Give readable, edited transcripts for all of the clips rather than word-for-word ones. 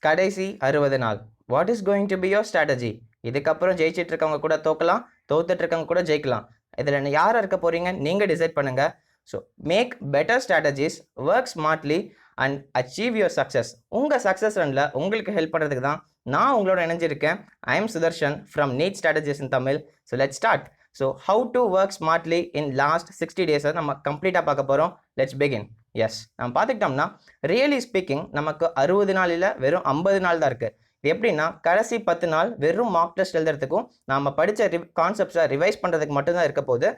கடைசி 60 நாள். What is going to be your strategy? இதுக்கப்புறம் ஜெயிச்சிட்டு இருக்கவங்க கூட தோக்கலாம், தோத்துட்டு இருக்கவங்க கூட ஜெயிக்கலாம். இதில் யாராக இருக்க போறீங்க நீங்கள் டிசைட் பண்ணுங்க. So make better strategies, work smartly and achieve your success. உங்கள் சக்ஸஸ் ரனில் உங்களுக்கு ஹெல்ப் பண்ணுறதுக்கு தான் நான் உங்களோட இணைஞ்சிருக்கேன். I am Sudarshan from NEET strategies in Tamil. So let's start. So how to work smartly in last 60 டேஸை நம்ம கம்ப்ளீட்டாக பார்க்க போகிறோம். Let's begin. எஸ், நம்ம பார்த்துக்கிட்டோம்னா ரியலி ஸ்பீக்கிங் நமக்கு 60 நாள் இல்லை, வெறும் 50 நாள் தான் இருக்குது. இது எப்படின்னா கடைசி 10 நாள் வெறும் மார்க் டெஸ்ட் எழுதுறதுக்கும் நாம் படித்த கான்செப்ட்ஸை ரிவைஸ் பண்ணுறதுக்கு மட்டும்தான் இருக்க போகுது.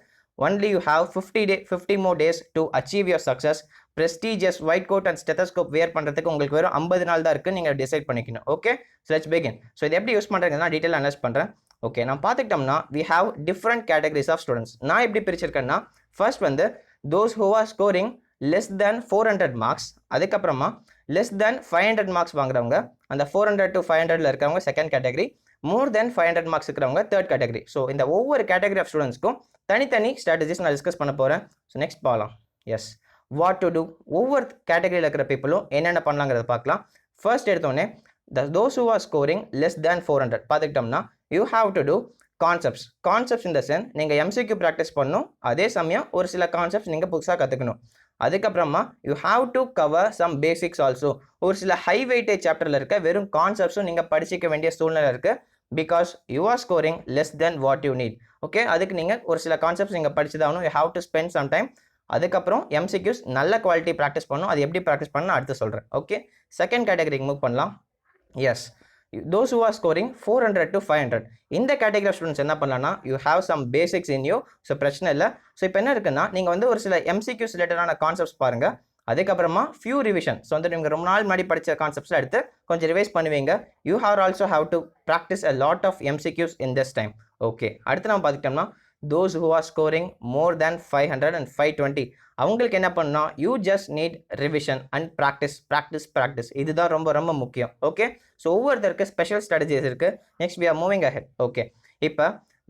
Only you have 50 more days to achieve your success. Prestigious white coat and stethoscope வேர் பண்ணுறதுக்கு உங்களுக்கு வெறும் 50 நாள் தான் இருக்குது. நீங்கள் டிசைட் பண்ணிக்கணும். Okay, so let's begin. So இது எப்படி யூஸ் பண்ணுறதுன்னா டீட்டெயில் அனலைஸ் பண்ணுறேன். ஓகே, நான் பார்த்துக்கிட்டோம்னா we have different categories of students. நான் எப்படி பிரிச்சிருக்கேன்னா ஃபர்ஸ்ட் வந்து those who are scoring less than 400 marks, அதுக்கப்புறமா less than 500 marks வாங்குறவங்க, அந்த 400 to 500ல இருக்கிறவங்க செகண்ட் கேட்டகரி, மோர் தென் 500 மார்க்ஸ் இருக்கிறவங்க தேர்ட் கேட்டகரி. ஸோ இந்த ஒவ்வொரு கேட்டகரி ஆஃப் ஸ்டூடெண்ட்ஸ்க்கும் தனித்தனி ஸ்ட்ராட்டஜிஸ் நான் டிஸ்கஸ் பண்ண போகிறேன். ஸோ நெக்ஸ்ட் பார்க்கலாம். எஸ், வாட் டு டூ, ஒவ்வொரு கேட்டகரியில் இருக்கிற பீப்புளும் என்னென்ன பண்ணலாங்கிறத பார்க்கலாம். ஃபர்ஸ்ட் எடுத்தோடனே those who are scoring less than 400 பார்த்துக்கிட்டோம்னா you have to do concepts இந்த சென்ஸ் நீங்கள் எம்சிக்யூ ப்ராக்டிஸ் பண்ணணும், அதே சமயம் ஒரு சில கான்செப்ட்ஸ் நீங்கள் புதுசாக கற்றுக்கணும். அதுக்கப்புறமா you have to cover some basics also. ஒரு சில ஹை வெயிட்டேஜ் சாப்டரில் இருக்க வெறும் கான்செப்ட்ஸும் நீங்கள் படிச்சிக்க வேண்டிய சூழ்நிலை இருக்குது. Because you are scoring less then what you need. Okay, அதுக்கு நீங்கள் ஒரு சில கான்செப்ட்ஸ் நீங்கள் படிச்சுதாகணும். You have to spend some time. அதுக்கப்புறம் எம்சிக்யூஸ் நல்ல குவாலிட்டி ப்ராக்டிஸ் பண்ணணும். அது எப்படி ப்ராக்டிஸ் பண்ணணும் அடுத்து சொல்கிறேன். ஓகே, செகண்ட் கேட்டகரிக்கு மூவ் பண்ணலாம். Yes, those who are scoring 400 to 500 இந்த கேட்டகரி ஆஃப் ஸ்டூடெண்ட்ஸ் என்ன பண்ணலாம்னா you have some basics in you. So பிரச்சனை இல்லை. ஸோ இப்போ என்ன இருக்குன்னா நீங்கள் வந்து ஒரு சில எம்சிக்யூஸ் ரிலேட்டடான கான்செப்ட்ஸ் பாருங்கள். அதுக்கப்புறமா ஃபியூ ரிவிஷன். ஸோ வந்து நீங்கள் ரொம்ப நாள் முன்னாடி படித்த கான்செப்ட்ஸில் எடுத்து கொஞ்சம் ரிவைஸ் பண்ணுவீங்க. You also have to practise a lot of MCQs in this time. Okay, அடுத்து நம்ம பார்த்துக்கிட்டோம்னா those who are scoring more than 500 and 520 அவங்களுக்கு என்ன பண்ணா you just need revision and practice. இதுதான் ரொம்ப ரொம்ப முக்கியம். ஓகே, ஸோ ஒவ்வொருத்தருக்கு ஸ்பெஷல் ஸ்ட்ராட்டஜிஸ் இருக்குது. Next we are moving ahead. Okay, இப்போ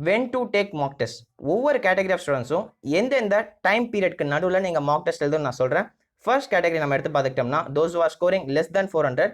when to take mock test, ஒவ்வொரு கேட்டகரி ஆஃப் ஸ்டூடெண்ட்ஸும் எந்தெந்த டைம் பீரியட்க்கு நடுவில் நீங்கள் மார்க் டெஸ்ட் எழுதுன்னு நான் சொல்கிறேன். ஃபர்ஸ்ட் கேட்டகரி நம்ம எடுத்து பார்த்துக்கிட்டோம்னா those who are scoring less than 400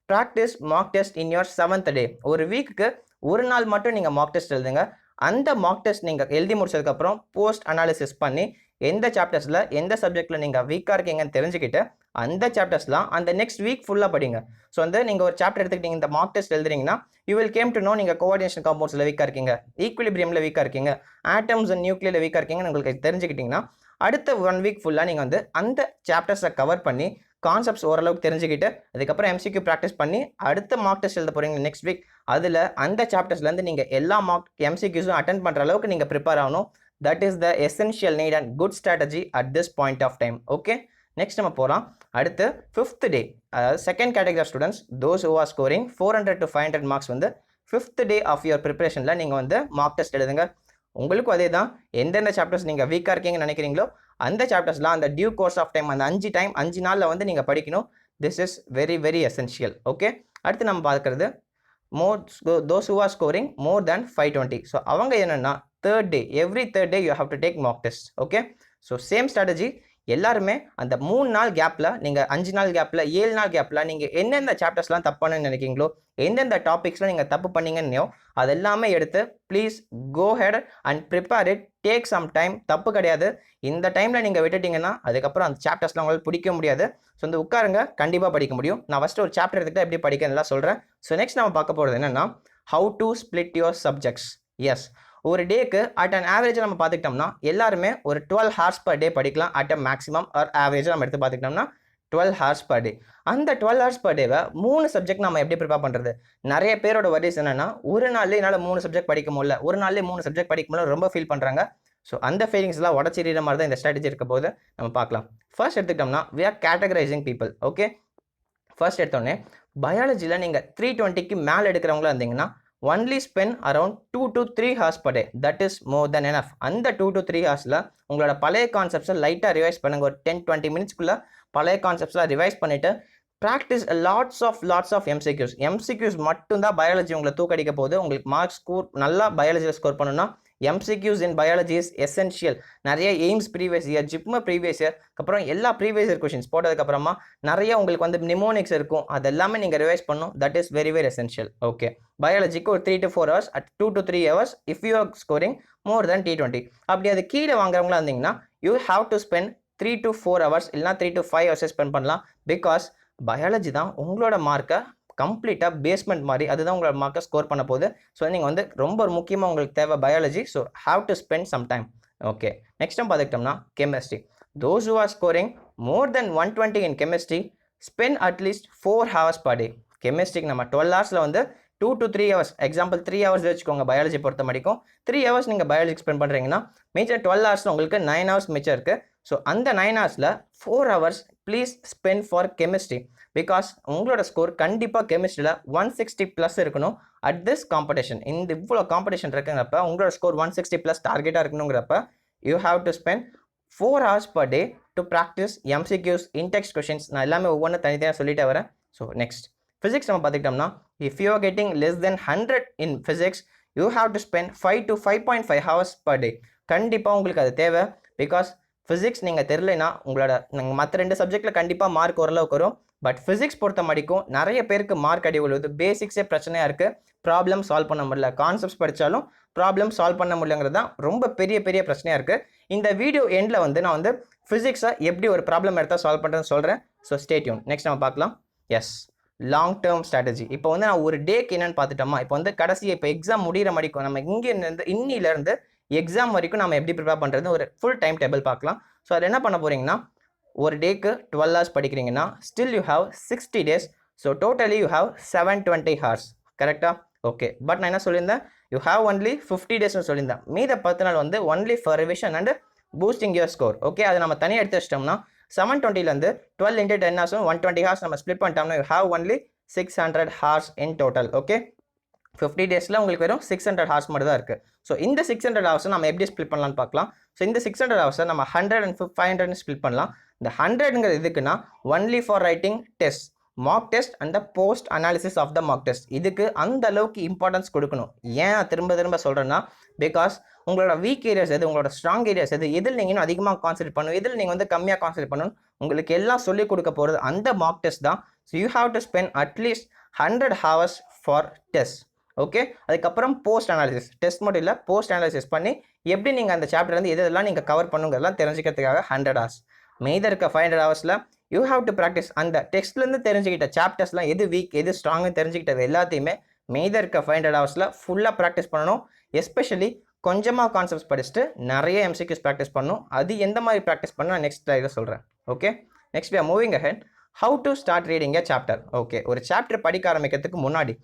practice mark test in your 7th day. ஒரு வீக்குக்கு ஒரு நாள் மட்டும் நீங்கள் மார்க் டெஸ்ட் எழுதுங்க. அந்த மார்க் டெஸ்ட் நீங்கள் எழுதி முடிச்சதுக்கப்புறம் போஸ்ட் அனாலிசிஸ் பண்ணி எந்த சாப்டர்ஸில் எந்த சப்ஜெக்டில் நீங்கள் வீக்காக இருக்கீங்கன்னு தெரிஞ்சுக்கிட்டு அந்த சாப்டர்ஸ்லாம் அந்த நெக்ஸ்ட் வீக் ஃபுல்லாக படிங்க. ஸோ வந்து நீங்கள் ஒரு சாப்டர் எடுத்துக்கிட்டீங்க, இந்த மார்க் டெஸ்ட் எழுதுறீங்கன்னா you will came to know நீங்கள் கோஆர்டினேஷன் காம்பவுண்ட்ஸில் வீக்காக இருக்கீங்க, ஈக்குலிபிரியமில் வீக்காக இருக்கீங்க, ஆட்டம்ஸ் அண்ட் நியூக்ளியரில் வீக்காக இருக்கீங்கன்னு உங்களுக்கு தெரிஞ்சுக்கிட்டிங்கன்னா அடுத்த 1 வீக் ஃபுல்லாக நீங்கள் வந்து அந்த சாப்டர்ஸை கவர் பண்ணி கான்செப்ட்ஸ் ஓரளவுக்கு தெரிஞ்சுக்கிட்டு அதுக்கப்புறம் எம்சிக்யூ ப்ராக்டிஸ் பண்ணி அடுத்த மார்க் டெஸ்ட் எழுத போகிறீங்க நெக்ஸ்ட் வீக். அதில் அந்த சாப்டர்ஸ்லேருந்து நீங்கள் எல்லா மார்க் எம்சிக்யூஸும் அட்டென்ட் பண்ணுற அளவுக்கு நீங்கள் ப்ரிப்பேர் ஆகணும். That is the essential need and good strategy at this point of time. Okay, next நம்ம போகலாம். அடுத்து 5th day, second category of students those who are scoring 400 to 500 marks வந்து 5th டே ஆஃப் யுவர் ப்ரிப்பரேஷனில் நீங்கள் வந்து mark test எழுதுங்க. உங்களுக்கும் அதே தான், எந்தெந்த சாப்டர்ஸ் நீங்கள் வீக்காக இருக்கீங்கன்னு நினைக்கிறீங்களோ அந்த சாப்டர்ஸ்லாம் அந்த டியூ கோர்ஸ் ஆஃப் டைம் அந்த 5 நாளில் வந்து நீங்கள் படிக்கணும். This is very very essential. Okay, அடுத்து நம்ம பார்க்குறது those who are scoring more than 520. So அவங்க என்னென்னா third day, every third day you have to take mark test. Okay, so same strategy. எல்லாருமே அந்த 3 நாள் கேப்பில், நீங்கள் 5 நாள் கேப்பில், 7 நாள் கேப்பில் நீங்கள் எந்தெந்த சாப்டர்ஸ்லாம் தப்பானு நினைக்கிறீங்களோ, எந்தெந்த டாபிக்ஸ்லாம் நீங்கள் தப்பு பண்ணீங்கன்னோ அதெல்லாமே எடுத்து please go ahead and prepare it. Take some time. தப்பு கிடையாது. இந்த டைமில் நீங்கள் விட்டுட்டிங்கன்னா அதுக்கப்புறம் அந்த சாப்டர்ஸ்லாம் உங்களால் பிடிக்க முடியாது. ஸோ வந்து உட்காருங்க, கண்டிப்பாக படிக்க முடியும். நான் ஃபஸ்ட்டு ஒரு சாப்டர் எடுத்துக்கிட்டு எப்படி படிக்கிறதுலாம் சொல்கிறேன். ஸோ நெக்ஸ்ட் நம்ம பார்க்க போகிறது என்னென்னா how to split your subjects. Yes, ஒரு டேக்கு அட் அன் ஆவரேஜ் நம்ம பார்த்துக்கிட்டோம்னா எல்லாருமே ஒரு 12 hours per day படிக்கலாம். அட் அ மேக்ஸிமம் ஆர் ஆவரேஜாக நம்ம எடுத்து பார்த்துக்கிட்டோம்னா 12 hours per day. அந்த 12 hours per day 3 சப்ஜெக்ட் நம்ம எப்படி ப்ரிப்பேர் பண்ணுறது? நிறைய பேரோட வரிஸ் என்னென்னா ஒரு நாள்லேயே என்னால் 3 சப்ஜெக்ட் படிக்க முடியல, ஒரு நாள்லேயே 3 சப்ஜெக்ட் படிக்க முடியல, ரொம்ப ஃபீல் பண்ணுறாங்க. ஸோ அந்த ஃபீலிங்ஸ்லாம் உடச்சிடுற மாதிரி தான் இந்த ஸ்ட்ராட்டஜி இருக்க போது நம்ம பார்க்கலாம். ஃபர்ஸ்ட் எடுத்துக்கிட்டோம்னா we are categorizing people. Okay, first எடுத்தோடனே பயாலஜியில் நீங்கள் 320க்கு மேலே எடுக்கிறவங்களா இருந்தீங்கன்னா only spend around 2 to 3 hours per day. That is more than enough. அந்த 2 to 3 ஹவர்ஸில் உங்களோட பழைய கான்செப்ட்ஸை லைட்டாக ரிவைஸ் பண்ணுங்கள். ஒரு 10-20 மினிட்ஸ்க்குள்ளே பழைய கான்செப்ட்ஸ்லாம் ரிவைஸ் பண்ணிவிட்டு ப்ராக்டிஸ் லாட்ஸ் ஆஃப் எம்சிக்யூஸ் மட்டும்தான் பயாலஜி உங்களை தூக்கடிக்க போகுது. உங்களுக்கு மார்க்ஸ் ஸ்கோர் நல்லா பயாலஜியில் ஸ்கோர் பண்ணணும்னா MCQs in biology is essential. நிறைய AIIMS previous year, JIPMER previous year, அப்புறம் எல்லா ப்ரீவியஸ் இயர் கொஷின்ஸ் போட்டதுக்கப்புறமா நிறைய உங்களுக்கு வந்து நிமோனிக்ஸ் இருக்கும். அது எல்லாமே நீங்கள் ரிவைஸ் பண்ணணும். That is very very essential. Okay, பயாலஜிக்கு ஒரு 3 to 4 hours at 2 to 3 hours if you are scoring more then T20. அப்படி அது கீழே வாங்குறவங்களா இருந்தீங்கன்னா you have to spend 3 to 4 hours இல்லைனா 3 to 5 hours ஸ்பெண்ட் பண்ணலாம். பிகாஸ் பயாலஜி தான் உங்களோட மார்க்கை கம்ப்ளீட்டாக பேஸ்மெண்ட் மாதிரி, அதுதான் உங்களோட மார்க்கை ஸ்கோர் பண்ண போகுது. ஸோ நீங்கள் வந்து ரொம்ப முக்கியமாக உங்களுக்கு தேவை biology. So have to spend some time. Okay, next time பார்த்துக்கிட்டோம்னா chemistry. Those who are scoring more then 120 in chemistry spend at least 4 hours per day. கெமிஸ்ட்ரிக்கு நம்ம 12 hours வந்து 2 to 3 hours, எக்ஸாம்பிள் 3 hours வச்சுக்கோங்க. பயாலஜி பொறுத்த வரைக்கும் 3 hours நீங்கள் biology spend பண்ணுறீங்கன்னா மிச்சம் 12 hours உங்களுக்கு 9 hours மிச்சம் இருக்குது. ஸோ அந்த 9 hours 4 hours please spend for chemistry. Because உங்களோட ஸ்கோர் கண்டிப்பாக கெமிஸ்ட்ரியில் 160+ இருக்கணும் அட் திஸ் காம்படிஷன். இந்த இவ்வளோ காம்படிஷன் இருக்குங்கிறப்ப உங்களோட ஸ்கோர் 160+ டார்கெட்டாக இருக்கணுங்கிறப்ப you have to spend 4 hours per day to practice MCQs, in text questions. நான் எல்லாமே ஒவ்வொன்றும் தனித்தனியாக சொல்லிட்டே வரேன். ஸோ நெக்ஸ்ட் ஃபிசிக்ஸ் நம்ம பார்த்துக்கிட்டோம்னா if you are getting less then 100 in physics you have to spend 5 to 5.5 hours per day. கண்டிப்பாக உங்களுக்கு அது தேவை. பிகாஸ் ஃபிசிக்ஸ் நீங்கள் தெரிலனா உங்களோட நீங்கள் மற்ற 2 சப்ஜெக்டில் கண்டிப்பாக மார்க் ஓரளவுக்கு வரும். பட் ஃபிசிக்ஸ் பொறுத்த மடிக்கும் நிறைய பேருக்கு மார்க் அடி விழுவுது. பேசிக்ஸே பிரச்சனையாக இருக்குது. ப்ராப்ளம் சால்வ் பண்ண முடியல. கான்செப்ட்ஸ் படித்தாலும் ப்ராப்ளம் சால்வ் பண்ண முடியலங்கிறது தான் ரொம்ப பெரிய பிரச்சனையாக இருக்குது. இந்த வீடியோ எண்டில் வந்து நான் வந்து ஃபிசிக்ஸை எப்படி ஒரு ப்ராப்ளம் எடுத்தால் சால்வ் பண்ணுறேன்னு சொல்கிறேன். So stay tune. நெக்ஸ்ட் நம்ம பார்க்கலாம். Yes, long term strategy. இப்போ வந்து நான் ஒரு டேக்கு என்னென்னு பார்த்துட்டோமா, இப்போ வந்து கடைசி இப்போ எக்ஸாம் முடிகிற மடிக்கும் நம்ம இங்கேருந்து இன்னிலேருந்து எக்ஸாம் வரைக்கும் நம்ம எப்படி ப்ரிப்பேர் பண்ணுறது ஒரு ஃபுல் டைம் டேபிள் பார்க்கலாம். ஸோ அதில் என்ன பண்ண போகிறீங்கன்னா ஒரு டேக்கு 12 hours படிக்கிறீங்கன்னா still you have 60 days. So totally you have 720 hours. கரெக்டாக? ஓகே, பட் நான் என்ன சொல்லியிருந்தேன், யூ ஹாவ் ஒன்லி 50 daysனு சொல்லியிருந்தேன். மீத 10 நாள் வந்து only for revision and boosting your score. Okay, அதை நம்ம தனியாக எடுத்து வச்சிட்டோம்னா 720லேருந்து 12 into 10 hours 120 hours நம்ம ஸ்ப்ளிட் பண்ணிட்டோம்னா you have only 600 hours in total. Okay, 50 daysல உங்களுக்கு வெறும் 600 hours மட்டும் தான் இருக்குது. ஸோ இந்த 600 hours நம்ம எப்படி ஸ்ப்ளிட் பண்ணலாம்னு பார்க்கலாம். ஸோ இந்த 600 hours நம்ம 100 and 500 ஸ்ப்ளிட் பண்ணலாம். இந்த 100ங்கிறது எதுக்குன்னா only for writing test, mark test and the post analysis of the mark test. இதுக்கு அந்த அளவுக்கு இம்பார்ட்டன்ஸ் கொடுக்கணும். ஏன் திரும்ப சொல்கிறேன்னா, பிகாஸ் உங்களோட வீக் ஏரியாஸ் எது, உங்களோட ஸ்ட்ராங் ஏரியாஸ் எது, எதில் நீங்கள் அதிகமாக கான்சன்ட்ரேட் பண்ணணும், எதில் நீங்கள் வந்து கம்மியாக கான்சன்ட்ரேட் பண்ணணும், உங்களுக்கு எல்லாம் சொல்லிக் கொடுக்க போகிறது அந்த மார்க் டெஸ்ட் தான். So you have to spend at least 100 hours for test. Okay, அதுக்கப்புறம் போஸ்ட் அனாலிசிஸ், டெஸ்ட் மட்டும் இல்லை, போஸ்ட் அனாலிசிஸ் பண்ணி எப்படி நீங்கள் அந்த சாப்டர்லேருந்து எதெல்லாம் நீங்கள் கவர் பண்ணுங்கிறதெல்லாம் தெரிஞ்சுக்கிறதுக்காக 100 hours. மீத இருக்க 500 hours you have to practice அந்த டெக்ஸ்ட்லேருந்து தெரிஞ்சுக்கிட்ட சாப்டர்ஸ்லாம் எது வீக் எது ஸ்ட்ராங்னு தெரிஞ்சுக்கிட்டது எல்லாத்தையுமே மீத இருக்க 500 hours ஃபுல்லாக ப்ராக்டிஸ் பண்ணணும். எஸ்பெஷலி கொஞ்சமாக கான்செப்ட்ஸ் படிச்சுட்டு நிறைய எம்சிக்யூஸ் ப்ராக்டிஸ் பண்ணணும். அது எந்த மாதிரி ப்ராக்டிஸ் பண்ண நான் நெக்ஸ்ட் இதை சொல்கிறேன். Okay, next we are moving ahead. How to start reading a chapter. Okay, ஒரு சாப்டர் படிக்க ஆரம்பிக்கிறதுக்கு முன்னாடி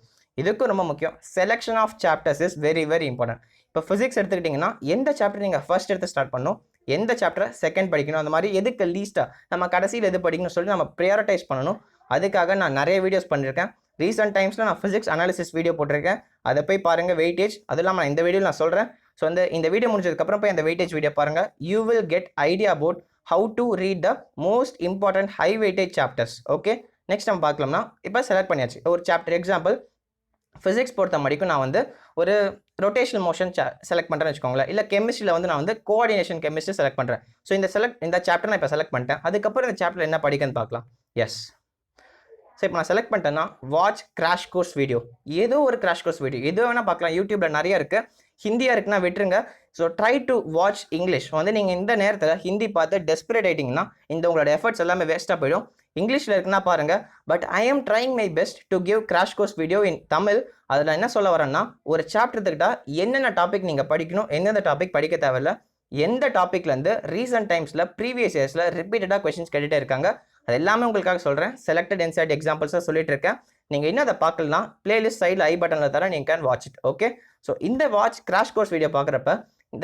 இதுக்கும் ரொம்ப முக்கியம், selection of chapters is very very important. இப்போ ஃபிசிக்ஸ் எடுத்துக்கிட்டிங்கன்னா எந்த சாப்டர் நீங்கள் ஃபர்ஸ்ட் எடுத்து ஸ்டார்ட் பண்ணணும், எந்த சாப்டரை செகண்ட் படிக்கணும், அந்த மாதிரி எதுக்கு லீஸ்ட்டாக நம்ம கடைசியில் எது படிக்கணும்னு சொல்லி நம்ம ப்ரையாரிட்டைஸ் பண்ணணும். அதுக்காக நான் நிறைய வீடியோஸ் பண்ணியிருக்கேன். ரீசெண்ட் டைம்ஸில் நான் ஃபிசிக்ஸ் அனாலிசிஸ் வீடியோ போட்டிருக்கேன். அதை போய் பாருங்கள். வெயிட்டேஜ் அது இல்லாமல் நான் இந்த வீடியோவில் நான் சொல்கிறேன். ஸோ இந்த வீடியோ முடிஞ்சதுக்கப்புறம் போய் அந்த வெயிட்டேஜ் வீடியோ பாருங்கள். You will get idea about how to read the most important high weightage chapters. Okay, next நம்ம பார்க்கலாம்னா இப்போ செலக்ட் பண்ணியாச்சு ஒரு சாப்டர். எக்ஸாம்பிள் ஃபிசிக்ஸ் பொறுத்த வரைக்கும் நான் வந்து ஒரு ரொட்டேஷனல் மோஷன் செலக்ட் பண்ணுறேன்னு வச்சுக்கோங்களேன். இல்லை கெமிஸ்ட்ரியில் வந்து நான் வந்து கோஆர்டினேஷன் கெமிஸ்ட்ரி செலக்ட் பண்ணுறேன். ஸோ இந்த சாப்டர் நான் இப்போ செலக்ட் பண்ணிட்டேன். அதுக்கப்புறம் இந்த சாப்டர் என்ன படிக்கன்னு பார்க்கலாம். எஸ், ஸோ இப்போ நான் செலக்ட் பண்ணிட்டேன்னா வாட்ச் கிராஷ் கோர்ஸ் வீடியோ. ஏதோ ஒரு கிராஷ் கோர்ஸ் வீடியோ எதோ வேணால் பார்க்கலாம். யூடியூப்பில் நிறைய இருக்குது. ஹிந்தியாக இருக்குன்னா விட்டுருங்க. So try to watch English. வந்து நீங்கள் இந்த நேரத்தில் ஹிந்தி பார்த்து டெஸ்பரேட் ஆகிட்டிங்கன்னா இந்த உங்களோட எஃபர்ட்ஸ் எல்லாமே வேஸ்ட்டாக போயிடும். இங்கிலீஷில் இருக்குன்னா பாருங்கள். But I am trying my best to give crash course video இன் தமிழ். அதில் என்ன சொல்ல வரேன்னா, ஒரு சாப்டர் எடுத்துக்கிட்டால் என்னென்ன டாபிக் நீங்கள் படிக்கணும், எந்தெந்த டாபிக் படிக்க தேவையில்ல, எந்த டாப்பிக்லேருந்து ரீசெண்ட் டைம்ஸில் ப்ரீவியஸ் இயர்ஸில் ரிப்பீட்டடாக கொஸ்டின்ஸ் கேட்டுகிட்டே இருக்காங்க, அது எல்லாமே உங்களுக்காக சொல்கிறேன். செலக்டட் இன்சைட் எக்ஸாம்பிள்ஸாக சொல்லிட்டு இருக்கேன். நீங்கள் இன்னும் அதை பார்க்கலாம், பிளேலிஸ்ட் சைடில் ஐ பட்டனில் தர நீங்கள் can watch it. Okay, so இந்த வாட்ச் கிராஷ் கோர்ஸ் வீடியோ பார்க்குறப்ப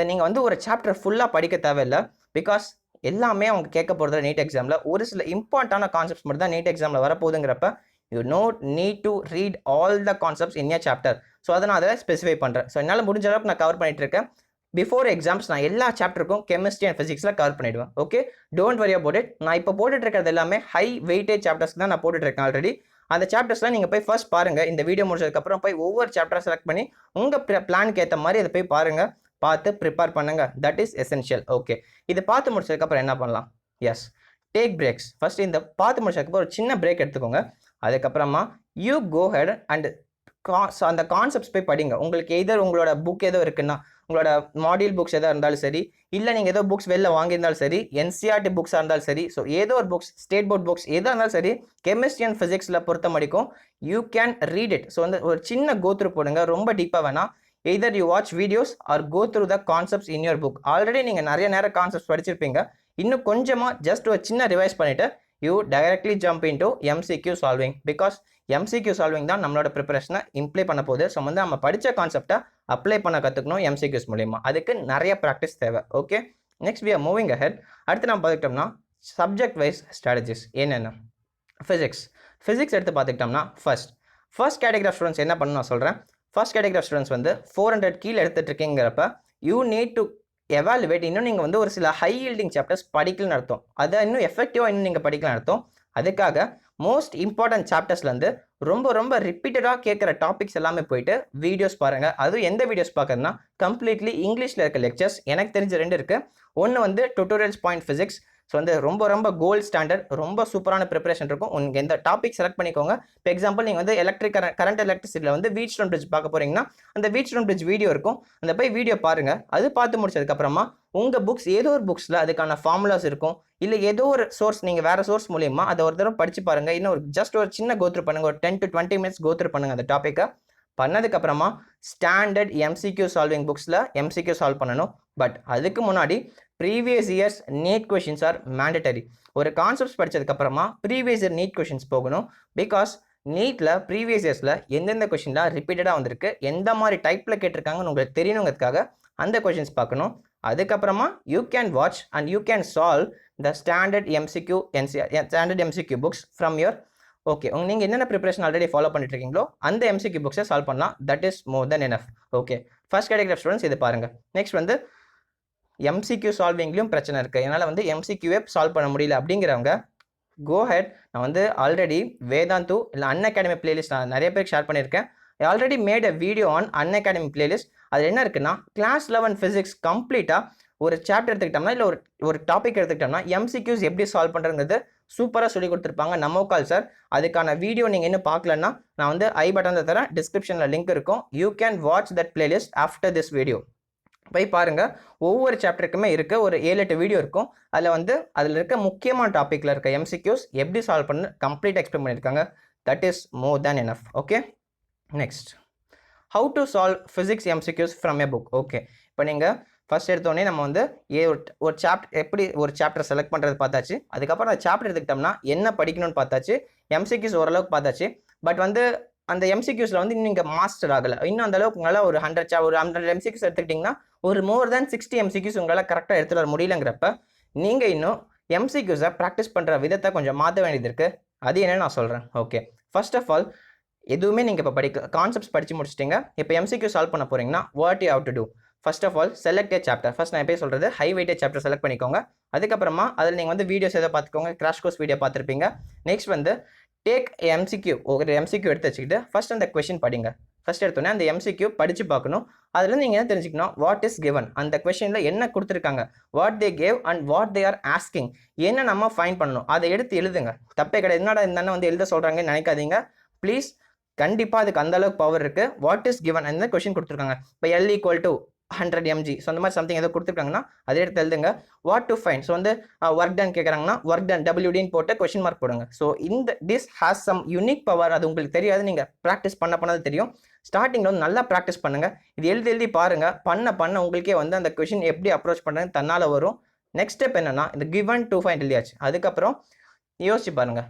நீங்கள் வந்து ஒரு சாப்டர் ஃபுல்லாக படிக்க தேவையில்லை. பிகாஸ் எல்லாமே அவங்க கேட்க போகிறது நீட் எக்ஸாமில் ஒரு சில இம்பார்ட்டண்டான கான்செப்ட்ஸ் மட்டும் தான் நீட் எக்ஸாமில் வரப்போகுதுங்கிறப்ப you need to read all the concepts in a chapter. So அதை நான் அதை ஸ்பெசிஃபை பண்ணுறேன். ஸோ என்னால் முடிஞ்ச அளவுக்கு நான் கவர் பண்ணிட்டு இருக்கேன். பிஃபோர் எக்ஸாம்ஸ் நான் எல்லா சாப்டருக்கும் கெமிஸ்ட்ரி அண்ட் ஃபிசிக்ஸில் கவர் பண்ணிவிடுவேன். Okay, don't worry about it. நான் இப்போ போட்டுட்டு இருக்கிறது எல்லாமே ஹை வெயிட்டேஜ் சாப்டர்ஸ்க்கு தான் நான் போட்டுட்டு இருக்கேன் ஆல்ரெடி. அந்த சாப்டர்ஸ்லாம் நீங்கள் போய் ஃபர்ஸ்ட் பாருங்கள். இந்த வீடியோ முடிச்சதுக்கப்புறம் போய் ஒவ்வொரு சாப்டராக செலக்ட் பண்ணி உங்கள் பிளானுக்கு ஏற்ற மாதிரி அதை போய் பாருங்கள். பார்த்து ப்ரிப்பேர் பண்ணுங்க. That is essential. ஓகே, இது பார்த்து முடிச்சதுக்கப்புறம் என்ன பண்ணலாம்? S, take breaks. ஃபர்ஸ்ட் இந்த பார்த்து முடிச்சதுக்கப்புறம் ஒரு சின்ன பிரேக் எடுத்துக்கோங்க. அதுக்கப்புறமா யூ கோ ஹெட் அண்ட் அந்த கான்செப்ட்ஸ் போய் படிங்க. உங்களுக்கு எதர் உங்களோட புக் ஏதோ இருக்குன்னா, உங்களோட மாடியூல் புக்ஸ் எதாக இருந்தாலும் சரி, இல்லை நீங்கள் ஏதோ புக்ஸ் வெளில வாங்கியிருந்தாலும் சரி, என்சிஆர்டி புக்ஸாக இருந்தாலும் சரி, ஸோ ஏதோ ஒரு புக்ஸ், ஸ்டேட் போர்ட் புக்ஸ் எதாக இருந்தாலும் சரி, கெமிஸ்ட்ரி அண்ட் ஃபிசிக்ஸில் பொறுத்த வரைக்கும் you can read it. So வந்து ஒரு சின்ன கோத்ரூ போடுங்க, ரொம்ப டீப்பாக வேணாம். Either you watch videos or go through the concepts in your book. Already நீங்கள் நிறைய நேரம் கான்செப்ட்ஸ் படிச்சிருப்பீங்க. இன்னும் கொஞ்சமாக ஜஸ்ட் ஒரு சின்ன ரிவைஸ் பண்ணிவிட்டு you directly jump in to MCQ solving. Because MCQ solving தான் நம்மளோட ப்ரிப்பரேஷனை இம்ப்ளை பண்ண போகுது. ஸோ வந்து நம்ம படித்த கான்செப்டை அப்ளை பண்ண கற்றுக்கணும் எம்சிக்யூஸ் மூலிமா. அதுக்கு நிறைய ப்ராக்டிஸ் தேவை. Okay, next we are moving ahead. அடுத்து நம்ம பார்த்துக்கிட்டோம்னா சப்ஜெக்ட் வைஸ் ஸ்ட்ராட்டஜிஸ் என்னென்ன. ஃபிசிக்ஸ் எடுத்து பார்த்துக்கிட்டோம்னா ஃபர்ஸ்ட் கேட்டகரி ஆஃப் ஸ்டூடெண்ட்ஸ் என்ன பண்ணணும் நான் சொல்கிறேன். ஃபர்ஸ்ட் கேட்டகரி ஆஃப் ஸ்டூடெண்ட்ஸ் வந்து 400 கீழே எடுத்துகிட்டு இருக்கீங்கிறப்ப யூ நீட் டு எவாலுவேட். இன்னும் நீங்கள் வந்து ஒரு சில ஹை யீல்டிங் சாப்டர்ஸ் படிக்கலன்னு அர்த்தம். அதை இன்னும் எஃபெக்டிவாக இன்னும் நீங்கள் படிக்கலன்னு அர்த்தம். அதுக்காக மோஸ்ட் இம்பார்ட்டன்ட் சாப்டர்ஸ்லேருந்து ரொம்ப ரிப்பீட்டடாக கேட்குற டாபிக்ஸ் எல்லாமே போயிட்டு வீடியோஸ் பாருங்கள். அதுவும் எந்த வீடியோஸ் பார்க்குறதுனா கம்ப்ளீட்லி இங்கிலீஷில் இருக்க லெக்சர்ஸ். எனக்கு தெரிஞ்ச 2 இருக்குது. ஒன்று வந்து டுட்டோரியல்ஸ் பாயிண்ட் ஃபிசிக்ஸ். ஸோ வந்து ரொம்ப கோல்ட் ஸ்டாண்டர்ட், ரொம்ப சூப்பரான ப்ரிப்பரேஷன் இருக்கும். உங்களுக்கு எந்த டாபிக் செலக்ட் பண்ணிக்கோங்க. இப்போ எக்ஸாம்பிள் நீங்கள் வந்து கரண்ட் எலக்ட்ரிசிட்டியில் வந்து வீட்ஸ்டோன் பிரிட்ஜ் பார்க்க போகிறீங்கன்னா அந்த வீட்ஸ்டோன் பிரிட்ஜ் வீடியோ இருக்கும். அந்த போய் வீடியோ பாருங்கள். அது பார்த்து முடிச்சதுக்கப்புறமா உங்கள் புக்ஸ் ஏதோ ஒரு புக்ஸில் அதுக்கான ஃபார்முலாஸ் இருக்கும். இல்லை ஏதோ ஒரு சோர்ஸ் நீங்கள் வேறு சோர்ஸ் மூலியமா அதை ஒரு தடவை படித்து பாருங்கள். இன்னும் ஜஸ்ட் ஒரு சின்ன கோத்ரூ பண்ணுங்கள். ஒரு 10 to 20 minutes கோத்ரூ பண்ணுங்கள் அந்த டாப்பிக்கை. பண்ணதுக்கப்புறமா ஸ்டாண்டர்ட் எம்சிக்யூ சால்விங் புக்ஸில் எம்சிக்யூ சால்வ் பண்ணணும். பட் அதுக்கு முன்னாடி previous years NEET questions are mandatory. ஒரு கான்செப்ட்ஸ் படித்ததுக்கப்புறமா ப்ரீவியஸ் இயர் நீட் கொஷின்ஸ் போகணும். பிகாஸ் நீட்டில் ப்ரீவியஸ் இயர்ஸில் எந்தெந்த கொஷின்லாம் ரிப்பீட்டடாக வந்திருக்கு, எந்த மாதிரி டைப்பில் கேட்டிருக்காங்கன்னு உங்களுக்கு தெரியணுங்கிறதுக்காக அந்த கொஷின்ஸ் பார்க்கணும். அதுக்கப்புறமா you can watch and you can solve the standard MCQ books from your. Okay, நீங்கள் என்னென்ன ப்ரிப்பரேஷன் ஆல்ரெடி ஃபாலோ பண்ணிட்டு இருக்கீங்களோ அந்த எம்சிக்யூ புக்ஸை சால்வ் பண்ணலாம். That is more than enough. Okay, first category of students இது பாருங்கள். நெக்ஸ்ட் வந்து எம்சிக்யூ சால்விங்லையும் பிரச்சனை இருக்குது, என்னால் வந்து எம்சிக்யூவே சால்வ் பண்ண முடியல அப்படிங்கிறவங்க கோ ஹெட். நான் வந்து ஆல்ரெடி வேதாந்து இல்லை அன்அகாடமி பிளேலிஸ்ட் நான் நிறைய பேருக்கு ஷேர் பண்ணியிருக்கேன். Already made a video on Unacademy playlist. அது என்ன இருக்குன்னா கிளாஸ் 11 ஃபிசிக்ஸ் கம்ப்ளீட்டாக ஒரு சாப்டர் எடுத்துக்கிட்டோம்னா இல்லை ஒரு டாபிக் எடுத்துக்கிட்டோம்னா எம்சிக்யூஸ் எப்படி சால்வ் பண்ணுறதுங்கிறது சூப்பராக சொல்லி கொடுத்துருப்பாங்க நமோகால் சார். அதுக்கான வீடியோ நீங்கள் இன்னும் பார்க்கலன்னா நான் வந்து ஐ பட்டனில் தரேன், டிஸ்கிரிப்ஷனில் லிங்க் இருக்கும். You can watch that playlist after this video. போய் பாருங்கள். ஒவ்வொரு சாப்டருக்குமே இருக்க ஒரு 7-8 வீடியோ இருக்கும். அதில் இருக்க முக்கியமான டாப்பிக்கில் இருக்க எம்சிக்யூஸ் எப்படி சால்வ் பண்ணு கம்ப்ளீட் எக்ஸ்பிளைன் பண்ணியிருக்காங்க. That is more than enough. Okay, next how to solve physics MCQs from a book. Okay, இப்போ நீங்கள் ஃபர்ஸ்ட் எடுத்தோடனே நம்ம வந்து ஒரு சாப்டர் செலக்ட் பண்ணுறது பார்த்தாச்சு. அதுக்கப்புறம் அந்த சாப்டர் எடுத்துக்கிட்டோம்னா என்ன படிக்கணும்னு பார்த்தாச்சு. எம்சிக்யூஸ் ஓரளவுக்கு பார்த்தாச்சு. பட் வந்து அந்த எம்சிக்யூஸில் வந்து இன்னும் நீங்கள் மாஸ்டர் ஆகலை. இன்னும் அந்த அளவுக்கு உங்களால் ஒரு 100 எம்சிக்யூஸ் எடுத்துக்கிட்டிங்கன்னா ஒரு மோர் தேன் 60 எம்சிக்யூஸ் உங்களால் கரெக்டாக எடுத்துகிட்டு வர முடியலங்கிறப்ப நீங்கள் இன்னும் எம்சிக்யூஸை ப்ராக்டிஸ் பண்ணுற விதத்தை கொஞ்சம் மாற்ற வேண்டியது இருக்குது. அது என்னன்னு நான் சொல்கிறேன். ஓகே, ஃபர்ஸ்ட் ஆஃப் ஆல் எதுவுமே நீங்கள் இப்போ கான்செப்ட்ஸ் படித்து முடிச்சிட்டிங்க. இப்போ எம்சிக்யூ சால்வ் பண்ண போகிறீங்கன்னா what you have to do. First of all select a chapter. First நான் எப்போ சொல்கிறது ஹை வெயிட்டேஜ் சாப்டர் செலக்ட் பண்ணிக்கோங்க. அதுக்கப்புறமா அதில் நீங்கள் வந்து வீடியோஸ் எதை பார்த்துக்கோங்க, கிராஷ் கோர்ஸ் வீடியோ பார்த்துருப்பீங்க. நெக்ஸ்ட் வந்து டேக் எம்சிக்யூ. ஒரு எம்சிக்யூ எடுத்து வச்சுக்கிட்டு ஃபர்ஸ்ட் அந்த கொஷின் படிங்க. ஃபர்ஸ்ட் எடுத்தோன்னே அந்த எம்சிக்யூ படித்து பார்க்கணும். அதுலேருந்து நீங்கள் என்ன தெரிஞ்சுக்கணும், வாட் இஸ் கிவன், அந்த கொஷனில் என்ன கொடுத்துருக்காங்க, what they gave and what they are asking, என்ன நம்ம ஃபைன் பண்ணணும் அதை எடுத்து எழுதுங்க. தப்பே கிடையாது. என்னடா இந்த அண்ணன் வந்து எழுத சொல்கிறாங்கன்னு நினைக்காதீங்க ப்ளீஸ். கண்டிப்பாக அதுக்கு அந்தளவுக்கு பவர் இருக்குது. வாட் இஸ் கிவன் அந்த கொஷின் கொடுத்துருக்காங்க. இப்போ L = 100 mg. ஸோ அந்த மாதிரி சம்திங் ஏதோ கொடுத்துருக்காங்கன்னா அதை எடுத்து எழுதுங்க. What to find. ஸோ வந்து ஒர்க் டன் கேட்குறாங்கன்னா ஒர்க் டன் WDன்னு போட்டு கொஷின் மார்க் போடுங்க. So this has some unique power. அது உங்களுக்கு தெரியாது, நீங்கள் ப்ராக்டிஸ் பண்ணது தெரியும். ஸ்டார்டிங்கில் வந்து நல்லா ப்ராக்டிஸ் பண்ணுங்கள். இது எழுதி பாருங்கள். பண்ண உங்களுக்கே வந்து அந்த கொஷின் எப்படி அப்ரோச் பண்ணுறது தன்னால் வரும். நெக்ஸ்ட் ஸ்டெப் என்னன்னா இந்த கிவன் டு ஃபைண்ட் எழுதியாச்சு. அதுக்கப்புறம் யோசிச்சு பாருங்க.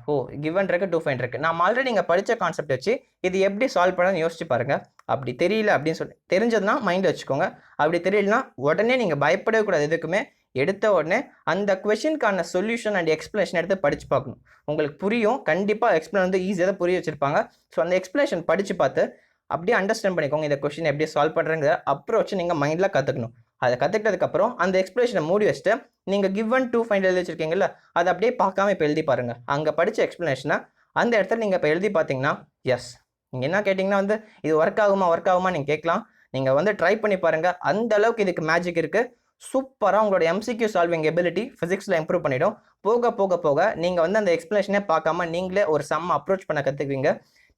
கிவன் இருக்கு, டு ஃபைண்ட் இருக்கு. நம்ம ஆல்ரெடி நீங்கள் படித்த கான்செப்ட் வச்சு இது எப்படி சால்வ் பண்ணணும்னு யோசிச்சு பாருங்க. அப்படி தெரியல அப்படின்னு சொல்லி தெரிஞ்சதுன்னா மைண்டில் வச்சுக்கோங்க. அப்படி தெரியலனா உடனே நீங்கள் பயப்படவே கூடாது. எதுக்குமே எடுத்த உடனே அந்த கொஷினுக்கான சொல்யூஷன் அண்ட் எக்ஸ்பிளேஷன் எடுத்து படித்து பார்க்கணும். உங்களுக்கு புரியும். கண்டிப்பாக எக்ஸ்பிளைன் வந்து ஈஸியாக தான் புரிய வச்சிருப்பாங்க. ஸோ அந்த எக்ஸ்பிளேஷன் படித்து பார்த்து அப்படியே அண்டர்ஸ்டாண்ட் பண்ணிக்கோங்க. இந்த கொஷின் எப்படி சால்வ் பண்ணுறங்கிற அப்ரோச் நீங்கள் மைண்டில் கற்றுக்கணும். அதை கற்றுக்கிட்டதுக்கப்புறம் அந்த எக்ஸ்பிளேஷனை மூடி வச்சுட்டு நீங்கள் கிவன் டு ஃபைண்ட் எழுதி வச்சிருக்கீங்கல்ல, அதை அப்படியே பார்க்காம இப்போ எழுதி பாருங்கள். அங்கே படித்த எக்ஸ்பிளனேஷனை அந்த இடத்துல நீங்கள் இப்போ எழுதி பார்த்தீங்கன்னா எஸ். நீங்கள் என்ன கேட்டிங்கன்னா வந்து இது ஒர்க் ஆகுமா நீங்கள் கேட்கலாம். நீங்கள் வந்து ட்ரை பண்ணி பாருங்கள், அந்த அளவுக்கு இதுக்கு மேஜிக் இருக்குது. சூப்பராக உங்களோட எம்சிக்யூ சால்விங் எபிலிட்டி ஃபிசிக்ஸில் இம்ப்ரூவ் பண்ணிடும். போக போக போக நீங்கள் வந்து அந்த எக்ஸ்ப்ளனேஷனே பார்க்காம நீங்களே ஒரு சம் அப்ரோச் பண்ண கற்றுக்குவீங்க.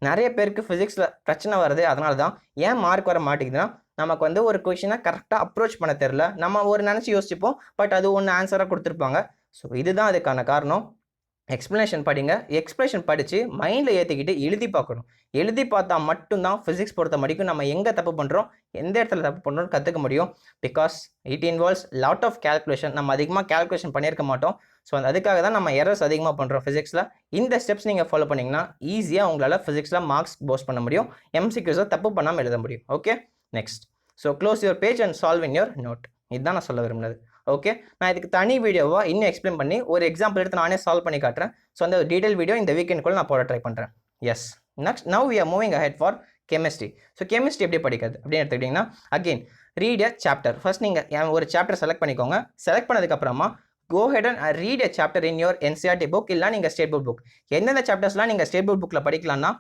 நிறைய பேருக்கு ஃபிசிக்ஸில் பிரச்சனை வருது. அதனால தான் ஏன் மார்க் வர மாட்டேங்குதுன்னா, நமக்கு வந்து ஒரு கொஷினை கரெக்டாக அப்ரோச் பண்ண தெரில. நம்ம ஒரு நினச்சி யோசிச்சுப்போம், பட் அது ஒன்று ஆன்சராக கொடுத்துருப்பாங்க. ஸோ இதுதான் அதுக்கான காரணம். எக்ஸ்ப்ளனேஷன் படிங்க. எக்ஸ்ப்ளனேஷன் படித்து மைண்டில் ஏற்றிக்கிட்டு எழுதி பார்க்கணும். எழுதி பார்த்தா மட்டும்தான் ஃபிசிக்ஸ் பொறுத்த வரைக்கும் நம்ம எங்கே தப்பு பண்ணுறோம், எந்த இடத்துல தப்பு பண்ணுறோம்னு கற்றுக்க முடியும். Because it involves lot of calculation. நம்ம அதிகமாக கேல்குலேஷன் பண்ணியிருக்க மாட்டோம். ஸோ அதுக்காக தான் நம்ம எரர்ஸ் அதிகமாக பண்ணுறோம் ஃபிசிக்ஸில். இந்த ஸ்டெப்ஸ் நீங்கள் ஃபாலோ பண்ணிங்கன்னா ஈஸியாக உங்களால் ஃபிசிக்ஸில் மார்க்ஸ் போஸ்ட் பண்ண முடியும். எம்சிக்யூஸை தப்பு பண்ணாமல் எழுத முடியும். Okay, next. So close your page and solve in your note. இதுதான் நான் சொல்ல விரும்புனது. ஓகே, நான் இதுக்கு தனி வீடியோவாக இன்னும் எக்ஸ்பிளைன் பண்ணி ஒரு எக்ஸாம்பிள் எடுத்து நானே சால்வ் பண்ணி காட்டுறேன். ஸோ அந்த டீடைல் வீடியோ இந்த வீக்கெண்டுக்குள்ள நான் போட ட்ரை பண்ணுறேன். Yes, next now we are moving ahead for chemistry. So chemistry எப்படி படிக்கிறது அப்படின்னு எடுத்துக்கிட்டிங்கன்னா, again read a chapter. First நீங்கள் ஒரு சாப்டர் செலக்ட் பண்ணிக்கோங்க. செலக்ட் பண்ணதுக்கப்புறமா go ahead and read a chapter in your NCERT book இல்லை நீங்கள் ஸ்டேட் போர்ட் புக். எந்தெந்த சாப்டர்ஸ்லாம் நீங்கள் ஸ்டேட் போர்ட் புக்கில் படிக்கலாம்னா,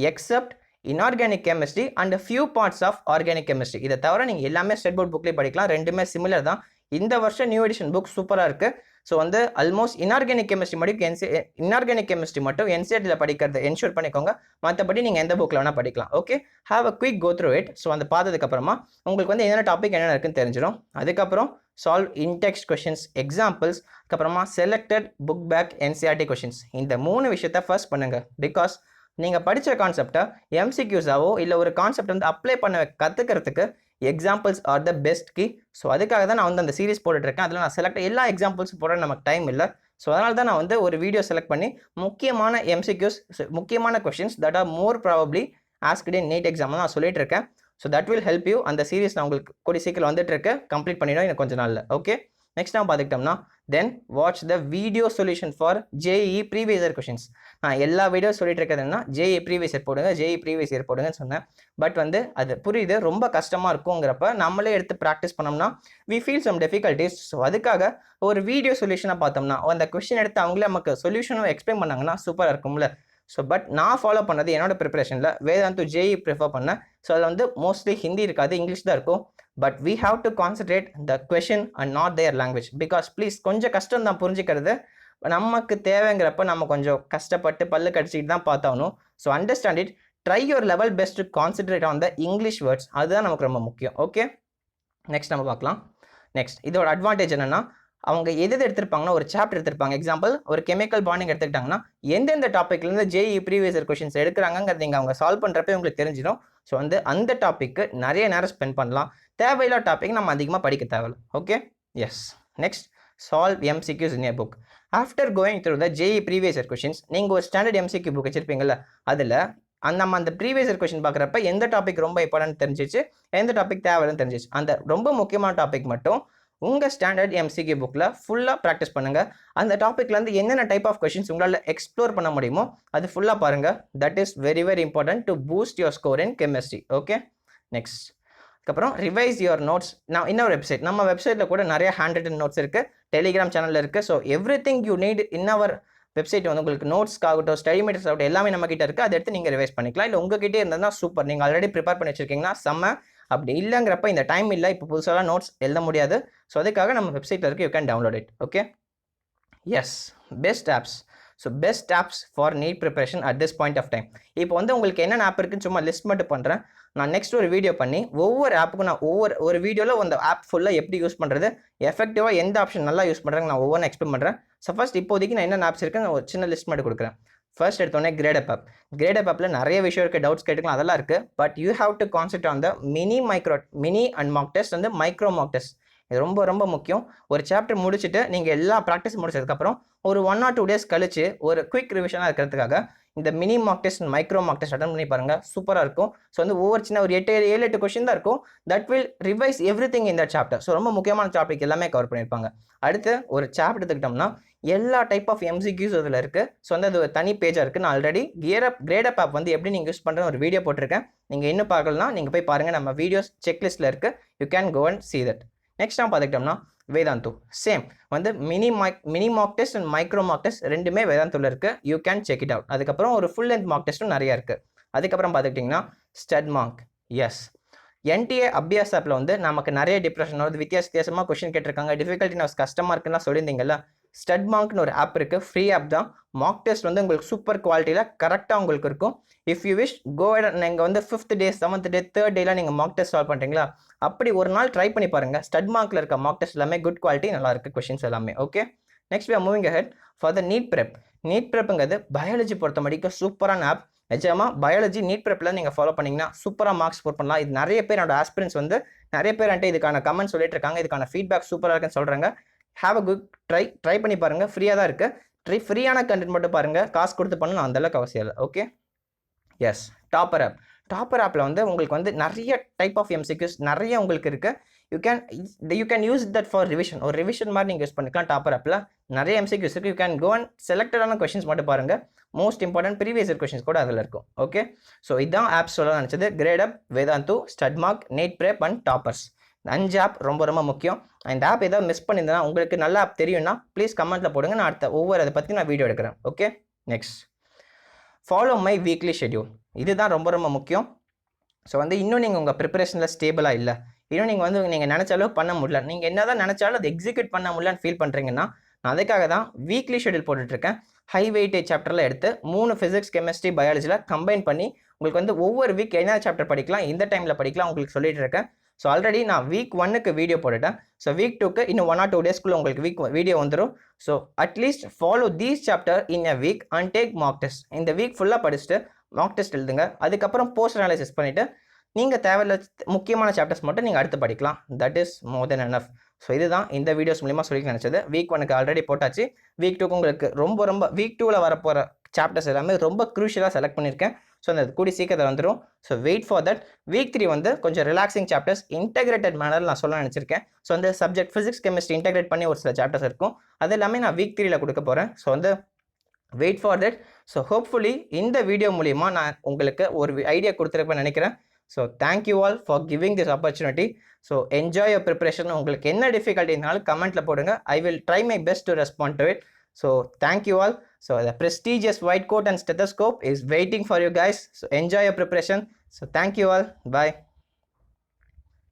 except inorganic chemistry and few parts of organic chemistry. இதை தவிர நீங்கள் எல்லாமே ஸ்டேட் போர்ட் புக்லேயே படிக்கலாம். ரெண்டுமே சிமிலர் தான். இந்த வருஷம் நியூ எடிஷன் புக் சூப்பராக இருக்குது. ஸோ வந்து ஆல்மோஸ்ட் இன்ஆர்கானிக் கெமிஸ்ட்ரி மட்டும் என்சிஆர்டியில் படிக்கிறத என்ஷூர் பண்ணிக்கோங்க. மற்றபடி நீங்கள் எந்த புக்கில் வேணால் படிக்கலாம். Okay, have a quick go through it. So அந்த பார்த்ததுக்கப்புறமா உங்களுக்கு வந்து என்னென்ன டாபிக் என்னென்ன இருக்குன்னு தெரிஞ்சிடும். அதுக்கப்புறம் சால்வ் இன்டெக்ஸ்ட் கொஷின்ஸ், எக்ஸாம்பிள்ஸ், அதுக்கப்புறமா selected book back NCERT questions. இந்த 3 விஷயத்த ஃபர்ஸ்ட் பண்ணுங்கள். பிகாஸ் நீங்கள் படித்த கான்செப்டை எம்சிக்யூஸாவோ இல்லை ஒரு கான்செப்ட் வந்து அப்ளை பண்ண கற்றுக்கிறதுக்கு examples are the best key. So அதுக்காக தான் நான் வந்து அந்த சீரிஸ் போட்டுட்ருக்கேன். அதில் நான் செலக்ட் எல்லா எக்ஸாம்பிள்ஸும் போட நமக்கு டைம் இல்லை. ஸோ அதனால தான் நான் வந்து ஒரு வீடியோ செலக்ட் பண்ணி முக்கியமான எம்சிக்யூஸ், முக்கியமான questions that R more probably asked in NEET exam நான் சொல்லிட்டு இருக்கேன். So that will help you. அந்த சீரிஸ் நான் உங்களுக்கு கூடிய சீக்கிரம் வந்துட்டு இருக்கு. கம்ப்ளீட் பண்ணிடும் எனக்கு கொஞ்சம் நாளில். ஓகே, நெக்ஸ்ட் நான் பார்த்துக்கிட்டோம்னா, then watch the video solution for JEE previous year questions. நான் எல்லா வீடியோ சொல்லிட்டு இருக்கிறதுனா ஜேஇ ப்ரீவியஸ் இயர் போடுங்க, ஜேஇ ப்ரீவியஸ் இயர் போடுங்கன்னு சொன்னேன். பட் வந்து அது புரியுது, ரொம்ப கஷ்டமாக இருக்குங்கிறப்ப நம்மளே எடுத்து ப்ராக்டிஸ் பண்ணோம்னா we feel some difficulties. So அதுக்காக ஒரு வீடியோ சொல்யூஷனாக பார்த்தோம்னா அந்த கொஷின் எடுத்து அவங்களே நமக்கு சொல்யூஷனும் எக்ஸ்பிளைன் பண்ணாங்கன்னா சூப்பராக இருக்கும்ல. ஸோ பட் நான் ஃபாலோ பண்ணது என்னோட ப்ரிப்பரேஷனில் வேதாந்து ஜேஇ ப்ரிஃபர் பண்ணேன். ஸோ அதில் வந்து மோஸ்ட்லி ஹிந்தி இருக்காது, இங்கிலீஷ் தான் இருக்கும். But we have to concentrate the question and not their language. Because please கொஞ்சம் கஷ்டம் தான் புரிஞ்சுக்கிறது. நமக்கு தேவைங்கிறப்ப நம்ம கொஞ்சம் கஷ்டப்பட்டு பல்லு கடிச்சிட்டு தான் பார்த்தாகணும். So understand it. Try your level best to concentrate on the English words. அதுதான் நமக்கு ரொம்ப முக்கியம். ஓகே, நெக்ஸ்ட் நம்ம பார்க்கலாம். நெக்ஸ்ட் இதோட அட்வான்டேஜ் என்னென்னா, அவங்க எது எடுத்திருப்பாங்கன்னா ஒரு சாப்டர் எடுத்திருப்பாங்க. எக்ஸாம்பிள் ஒரு கெமிக்கல் பாண்டிங் எடுத்துக்கிட்டாங்கன்னா எந்தெந்த டாப்பிக்லேருந்து ஜேஇ ப்ரீவியஸ் இயர் கொஷின்ஸ் எடுக்கிறாங்கிறது நீங்கள் அவங்க சால்வ் பண்ணுறப்ப உங்களுக்கு தெரிஞ்சிடும். ஸோ வந்து அந்த டாப்பிக்கு நிறைய நேரம் ஸ்பெண்ட் பண்ணலாம். தேவையில்லா டாபிக் நம்ம அதிகமாக படிக்க தேவையில்லை. Okay, yes. Next, solve MCQs in a book. After going through the JEE previous year questions, நீங்கள் ஒரு ஸ்டாண்டர்ட் எம்சிக்யூ புக் வச்சிருப்பீங்கல்ல, அதில் நம்ம அந்த ப்ரீவியஸ் இயர் கொஷின் பார்க்குறப்ப எந்த டாபிக் ரொம்ப இம்பார்ட்டன்ட் தெரிஞ்சிச்சு, எந்த டாபிக் தேவையில்லைன்னு தெரிஞ்சிச்சு. அந்த ரொம்ப முக்கியமான டாபிக் மட்டும் உங்கள் ஸ்டாண்டர்ட் எம்சிக்யூ புக்கில் ஃபுல்லாக ப்ராக்டிஸ் பண்ணுங்கள். அந்த டாப்பிக்லேருந்து என்னென்ன டைப் ஆஃப் கொஷின்ஸ் உங்களால் எக்ஸ்ப்ளோர் பண்ண முடியுமோ அது ஃபுல்லாக பாருங்கள். That is very very important to boost your score in chemistry. Okay, next. அதுக்கப்புறம் ரிவைஸ் யுவர் நோட்ஸ். நான் இன்னொரு வெப்சைட், நம்ம வெப்சைட்டில் கூட நிறைய ஹேண்ட் ரிட்டன் நோட்ஸ் இருக்குது, டெலிகிராம் சேனலில் இருக்குது. So everything you need in our website வந்து உங்களுக்கு நோட்ஸ்க்காகட்டும் ஸ்டடி மெட்டீரியல்ஸ் ஆகட்டும் எல்லாமே நம்ம கிட்ட இருக்குது. அதை எடுத்து நீங்கள் ரிவைஸ் பண்ணிக்கலாம். இல்லை உங்ககிட்டே இருந்ததுன்னா சூப்பர், நீங்கள் ஆல்ரெடி ப்ரிப்பேர் பண்ணி வச்சிருக்கீங்கன்னா செம்ம. அப்படி இல்லைங்கிறப்ப இந்த டைம் இல்லை, இப்போ புதுசாக நோட்ஸ் எழுத முடியாது. ஸோ அதுக்காக நம்ம வெப்சைட்டில் இருக்குது, you can download it. Okay, yes. Best apps. So best apps for NEET preparation at this point of time. இப்போ வந்து உங்களுக்கு என்னென்ன ஆப் இருக்குன்னு சும்மா லிஸ்ட் மட்டும் பண்ணுறேன். நான் நெக்ஸ்ட் ஒரு வீடியோ பண்ணி ஒவ்வொரு ஆப்புக்கும் நான் ஒரு வீடியோவில் அந்த ஆப் ஃபுல்லாக எப்படி யூஸ் பண்ணுறது, எஃபெக்டிவாக எந்த ஆப்ஷன் நல்லா யூஸ் பண்ணுறாங்க நான் ஒவ்வொன்றும் எக்ஸ்பிளைன் பண்ணுறேன். ஸோ ஃபர்ஸ்ட் இப்போதைக்கு நான் என்னென்ன ஆப்ஸ் இருக்குன்னு ஒரு சின்ன லிஸ்ட் மட்டும் கொடுக்குறேன். ஃபர்ஸ்ட் எடுத்தோடனே கிரேடப் ஆப். கிரேடப் ஆப்பில் நிறைய விஷயம் இருக்குது, டவுட்ஸ் கேட்டுக்கலாம், அதெல்லாம் இருக்குது. But you have to concentrate on the mini and Mach test வந்து மைக்ரோ மாக் டெஸ்ட். இது ரொம்ப ரொம்ப முக்கியம். ஒரு சாப்டர் முடிச்சுட்டு நீங்கள் எல்லா ப்ராக்டிஸ் முடிச்சதுக்கப்புறம் ஒரு 1 or 2 days கழிச்சு ஒரு குயிக் ரிவிஷனாக இருக்கிறதுக்காக இந்த mini mock test and micro mock test attend பண்ணி பாருங்கள், சூப்பராக இருக்கும். ஸோ வந்து ஒவ்வொரு சின்ன ஒரு 7-8 கொஸ்டின் தான் இருக்கும். That will revise every thing in that chapter. So ரொம்ப முக்கியமான டாபிக் எல்லாமே கவர் பண்ணியிருப்பாங்க. அடுத்து ஒரு சாப்டர் எடுத்துக்கிட்டோம்னா எல்லா டைப் ஆஃப் எம்சிக்யூஸ் அதில் இருக்குது. ஸோ வந்து அது ஒரு தனி பேஜாக இருக்குது. நான் ஆல்ரெடி கிரேடப் ஆப் வந்து எப்படி நீங்கள் யூஸ் பண்ணுறேன்னு ஒரு வீடியோ போட்டிருக்கேன். நீங்கள் இன்னும் பார்க்கலனா நீங்கள் போய் பாருங்கள், நம்ம வீடியோஸ் செக்லிஸ்ட்டில் இருக்குது, you can go and see that. Next நான் பார்த்துக்கிட்டோம்னா வேதாந்து சேம் வந்து mini mock test and micro mock test ரெண்டுமே வேதாந்துல இருக்குது, you can check it out. அதுக்கப்புறம் ஒரு ஃபுல் லென்த் மாக் டெஸ்ட்டும் நிறையா இருக்குது. அதுக்கப்புறம் பார்த்துக்கிட்டிங்கன்னா ஸ்டட் மார்க். எஸ், என்டிஏ அபியாஸ் ஆப்பில் வந்து நமக்கு நிறைய டிப்ரெஷன் வருது, வித்தியாசமாக கொஸ்டின் கேட்டிருக்காங்க, டிஃபிகல்ட்டி நான் கஷ்டமாக இருக்குன்னா சொல்லியிருந்தீங்கல்ல. ஸ்டட் மார்க்னு ஒரு ஆப் இருக்குது, ஃப்ரீ ஆப் தான். மார்க் டெஸ்ட் வந்து உங்களுக்கு சூப்பர் குவாலிட்டியில் கரெக்டாக உங்களுக்கு இருக்கும். If you wish go and நீங்கள் வந்து 5th டே 7th டே 3rd டேலாம் நீங்கள் மார்க் டெஸ்ட் சால்வ் பண்ணுறீங்களா, அப்படி ஒரு நாள் ட்ரை பண்ணி பாருங்கள். ஸ்டட் மார்க்கில் இருக்க மார்க் டெஸ்ட் எல்லாமே குட் குவாலிட்டி, நல்லா இருக்குது கொஸ்டின்ஸ் எல்லாமே. Okay, next we are moving ahead for the NEET prep. நீட் ப்ரெப்புங்கிறது பயாலஜி பொறுத்த வரைக்கும் சூப்பரான ஆப். நிஜமா பயாலஜி நீட் ப்ரெப்பில் நீங்கள் ஃபாலோ பண்ணிங்கன்னா சூப்பராக மார்க்ஸ் ஸ்கோர் பண்ணலாம். இது நிறைய பேர் என்னோட ஆஸ்பிரன்ஸ் வந்து நிறைய பேர் என்கிட்ட இதுக்கான கமெண்ட் சொல்லிட்டு இருக்காங்க, இதுக்கான ஃபீட்பேக் சூப்பராக இருக்குன்னு சொல்கிறாங்க. ஹேவ் அ குட் ட்ரை பண்ணி பாருங்கள், ஃப்ரீயாக தான் இருக்குது. ஃப்ரீயான கண்டென்ட் மட்டும் பாருங்கள், காசு கொடுத்து பண்ணணும் அந்தளவுக்கு அவசியம் இல்லை. Okay, S. டாப்பர் ஆப்பில் வந்து உங்களுக்கு வந்து நிறைய டைப் ஆஃப் எம்சிக்யூஸ் நிறைய உங்களுக்கு இருக்குது. You can use that for revision. ஒரு ரிவிஷன் மாதிரி நீங்கள் யூஸ் பண்ணிக்கலாம். டாப்பர் ஆப்பில் நிறைய எம்சிக்யூஸ் இருக்குது. யூ கேன் கோ அண்ட் செலக்டடான கொஸ்டின்ஸ் மட்டும் பாருங்கள். Most important previous year questions கூட அதில் இருக்கும். ஓகே, ஸோ இதுதான் ஆப்ஸ் சொல்ல நினச்சது. Gradeup, Vedantu, StudMark, NEET prep and Toppers. 5 app ரொம்ப ரொம்ப முக்கியம். இந்த ஆப் ஏதாவது மிஸ் பண்ணியிருந்தேன்னா, உங்களுக்கு நல்ல ஆப் தெரியும்னா ப்ளீஸ் கமெண்ட்டில் போடுங்க, நான் அடுத்த ஒவ்வொரு அதை பற்றி நான் வீடியோ எடுக்கிறேன். Okay, next follow my weekly schedule. இதுதான் ரொம்ப ரொம்ப முக்கியம். ஸோ வந்து இன்னும் நீங்கள் உங்கள் ப்ரிப்பரேஷனில் ஸ்டேபிளாக இல்லை, இன்னும் நீங்கள் வந்து நீங்கள் நினச்சாலும் பண்ண முடியல, நீங்கள் என்ன தான் நினச்சாலும் அதை எக்ஸிக்யூட் பண்ண முடியலன்னு ஃபீல் பண்ணுறீங்கன்னா, நான் அதுக்காக தான் வீக்லி ஷெட்யூல் போட்டுட்ருக்கேன். ஹை வெயிட்டேஜ் சாப்டரில் எடுத்து 3 ஃபிசிக்ஸ், கெமிஸ்ட்ரி, பயாலஜியில் கம்பைன் பண்ணி உங்களுக்கு வந்து ஒவ்வொரு வீக் என்ன சாப்டர் படிக்கலாம், இந்த டைமில் படிக்கலாம் உங்களுக்கு சொல்லிட்டு இருக்கேன். ஸோ ஆல்ரெடி நான் வீக் 1க்கு வீடியோ போட்டுட்டேன். ஸோ வீக் 2க்கு இன்னும் 1 or 2 டேஸ்க்குள்ளே உங்களுக்கு வீடியோ வந்துடும். So at least follow these chapter in a week and take mark test. இந்த வீக் ஃபுல்லாக படிச்சுட்டு மார்க் டெஸ்ட் எழுதுங்க. அதுக்கப்புறம் போஸ்ட் அனாலிசிஸ் பண்ணிவிட்டு நீங்கள் தேவையில்ல முக்கியமான சாப்டர்ஸ் மட்டும் நீங்கள் அடுத்து படிக்கலாம். That is more than enough. So இதுதான் இந்த வீடியோஸ் மூலிமா சொல்லி நினச்சது. வீக் 1க்கு ஆல்ரெடி போட்டாச்சு. வீக் 2க்கு உங்களுக்கு ரொம்ப வீக் 2வில் வரப்போகிற சாப்டர்ஸ் எல்லாமே ரொம்ப க்ரூஷியலாக செலக்ட் பண்ணியிருக்கேன். ஸோ அந்த கூடி சீக்கிரத்தில் வந்துடும். So wait for that. Week 3 வந்து கொஞ்சம் ரிலாக்ஸிங் சாப்டர்ஸ் இன்டெகிரேட்டட் மேனரில் நான் சொல்ல நினச்சிருக்கேன். ஸோ அந்த சப்ஜெக்ட் ஃபிசிக்ஸ், கெமிஸ்ட்ரி இன்டெகிரேட் பண்ணி ஒரு சில சாப்டர்ஸ் இருக்கும், அது எல்லாமே நான் வீக் 3ல் கொடுக்க போகிறேன். ஸோ வந்து wait for that. So hopefully இந்த வீடியோ மூலிமா நான் உங்களுக்கு ஒரு ஐடியா கொடுத்துருப்பேன்னு நினைக்கிறேன். So thank you all for giving this opportunity. So enjoy your preparation. உங்களுக்கு என்ன டிஃபிகல்ட்டினாலும் கமெண்ட்டில் போடுங்க. I will try my best to respond to it. So thank you all. So the prestigious white coat and stethoscope is waiting for you guys. So enjoy your preparation. So thank you all. Bye.